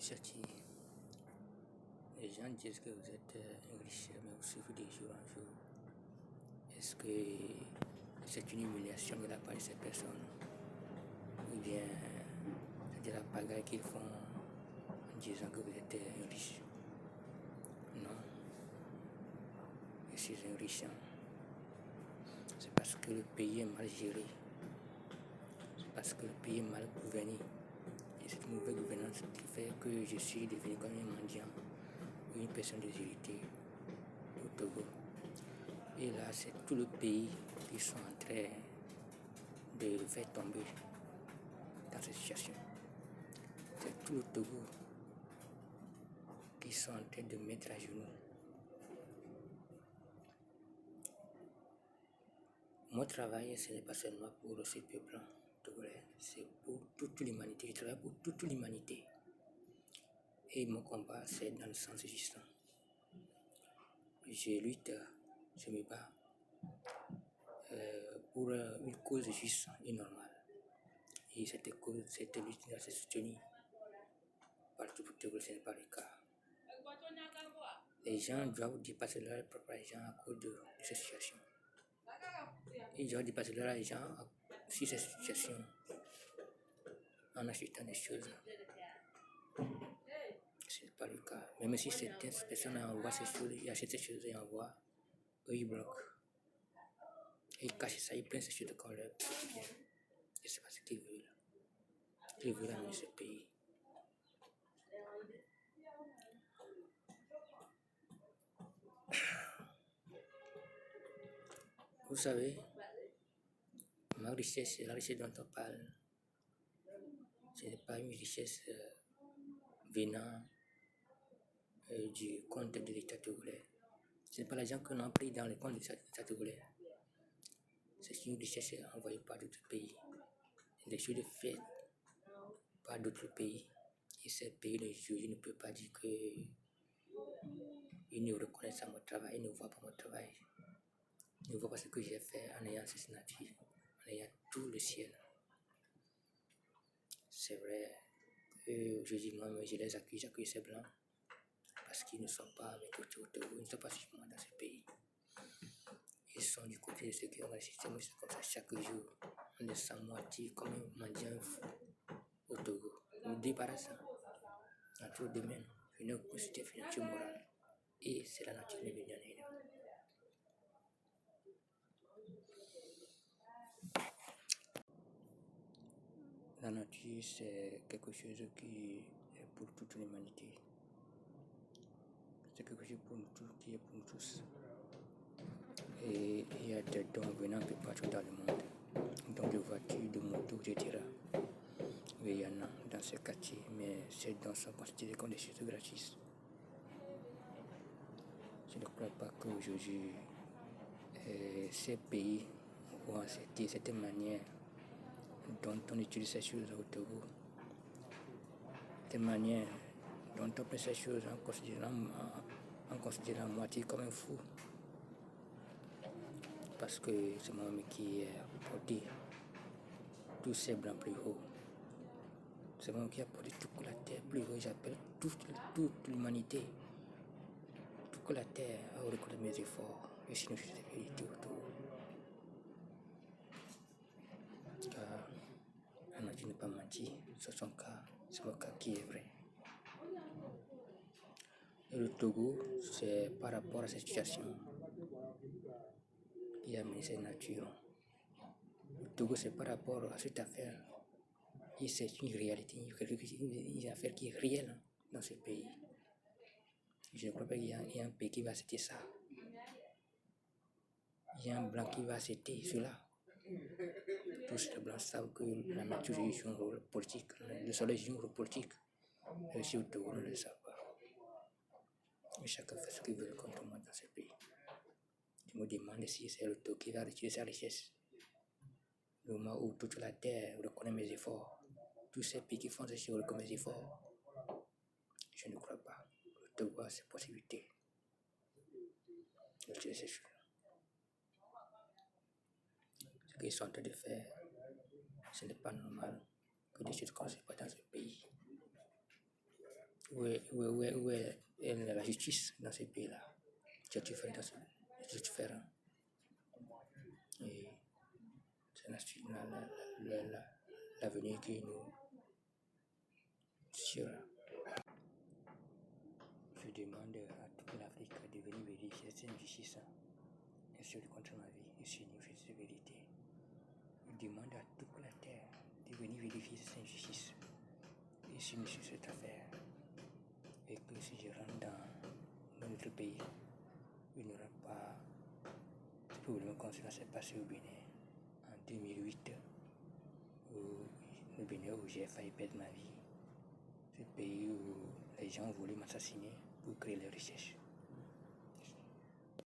Chati, les gens disent que vous êtes riche, mais vous souffrez de jour en jour. Est-ce que c'est une humiliation de la part de ces personnes? Ou bien c'est de la pagaille qu'ils font en disant que vous êtes riche? Non, je suis un riche. C'est parce que le pays est mal géré. C'est parce que le pays est mal gouverné. Et cette mauvaise gouvernance qui fait que je suis devenu comme un mendiant ou une personne déshéritée au Togo. Et là, c'est tout le pays qui sont en train de faire tomber dans cette situation. C'est tout le Togo qui sont en train de mettre à genoux. Mon travail, ce n'est pas seulement pour ce peuple togolais, c'est pour toute l'humanité. Je travaille pour toute l'humanité. Et mon combat, c'est dans le sens juste. Je lutte, je me bats pour une cause juste et normale. Et cette lutte doit se soutenir partout pour Togo, ce n'est pas le cas. Les gens doivent dépasser leur propre argent à cause de cette situation. Ils doivent dépasser leur argent sur cette situation en achetant des choses. Ce n'est pas le cas. Même si certaines personnes envoient ces choses, ils achètent ces choses et envoient, eux ils bloquent. Ils cachent ça, ils prennent ces choses comme leur bien. Et c'est pas ce qu'ils veulent. Ils veulent amener ce pays. Vous savez, ma richesse, la richesse dont on parle, ce n'est pas une richesse venant du compte de l'État togolais. Ce n'est pas l'argent qu'on a pris dans le compte de l'État togolais. C'est une richesse envoyée par d'autres pays. C'est des choses faites par d'autres pays. Et ces pays, je ne peux pas dire qu'ils ne reconnaissent pas mon travail, ils ne voient pas mon travail. Ils ne voient pas ce que j'ai fait en ayant cette nature, en ayant tout le ciel. C'est vrai que je dis moi, mais je les accuse, j'accuse ces blancs parce qu'ils ne sont pas à mes côtés au Togo, ils ne sont pas suivants dans ce pays. Ils sont du côté de ceux qui ont le système, c'est comme ça chaque jour. On est sans moitié comme un mendiant fou au Togo. On nous débarrasse dans tout le domaine, une opportunité financière morale. Et c'est la nature qui est venue en aide. La nature, c'est quelque chose qui est pour toute l'humanité. C'est quelque chose pour nous tous, qui est pour nous tous. Et il y a des dons venant un peu partout dans le monde. Dons de voitures, de motos, etc. Mais il y en a dans ce quartier, mais ces dons sont considérés comme des choses gratuites. Je ne crois pas qu'aujourd'hui, ces pays vont accepter cette manière dont on utilise ces choses au Togo. Cette manière dont on fait ces choses en considérant moitié comme un fou. Parce que c'est moi-même qui ai porté tous ces blancs plus haut. C'est moi qui ai porté toute la terre plus haut. J'appelle toute l'humanité. Toute la terre à reconnaître mes efforts. Et sinon, je suis vérité autour. Car la nature n'est pas menti. C'est son cas. C'est mon cas qui est vrai. Et le Togo, c'est par rapport à cette situation qui a mis cette nature. Le Togo, c'est par rapport à cette affaire. Et c'est une réalité, une affaire qui est réelle dans ce pays. Je ne crois pas qu'il y a un pays qui va accepter ça. Il y a un blanc qui va accepter cela. Tous les blancs savent que la nature joue un rôle politique, le soleil joue un rôle politique. Et si au Togo, on ne le sait pas. Mais chacun fait ce qu'il veut contre moi dans ce pays. Je me demande si c'est le Togo qui va retirer sa richesse. Le moment où toute la terre reconnaît mes efforts, tous ces pays qui font ces choses reconnaissent mes efforts, je ne crois pas. Le Togo a ces possibilités de retirer ces choses. Ce qu'ils sont en train de faire, ce n'est pas normal que des choses comme ça se passent dans ce pays. où est la justice dans ces pays-là? C'est différent. Et c'est l'avenir qui nous sera. Je demande à toute l'Afrique de venir vérifier cette injustice et sur contre ma vie et sur une vérité. Je demande à toute la terre de venir vérifier cette injustice et sur cette affaire. Et que si je rentre dans notre pays, il n'y aura pas ce problème comme cela s'est passé au Bénin en 2008, au Bénin où j'ai failli perdre ma vie. Ce pays où les gens voulaient m'assassiner pour créer les recherches.